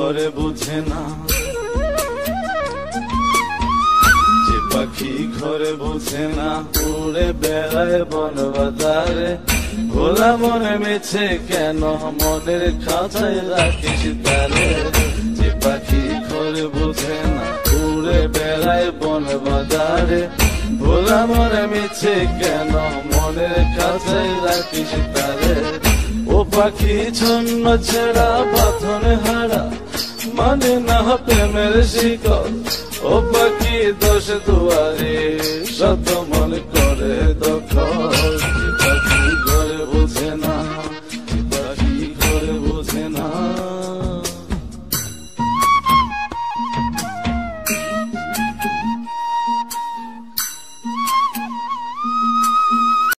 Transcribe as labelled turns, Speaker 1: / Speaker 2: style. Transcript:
Speaker 1: ঘরে বুঝে না, যে পাখি ঘরে বুঝে না, উড়ে বেড়ায় বন বাজারে। ভোলা মনে মিছে কেন মনের খাঁচায় রাখিস তারে। যে পাখি ঘরে বুঝে না, উড়ে বেড়ায় বন বাজারে। ভোলা মনে মিছে কেন মনের খাঁচায় রাখিস তারে। ও পাখি ছন্ন ছেড়া বাঁধনে হারা, মানে না প্রেমের শিকল। ও পাখি দোষ দুয়ারে, শত মন করে দখল।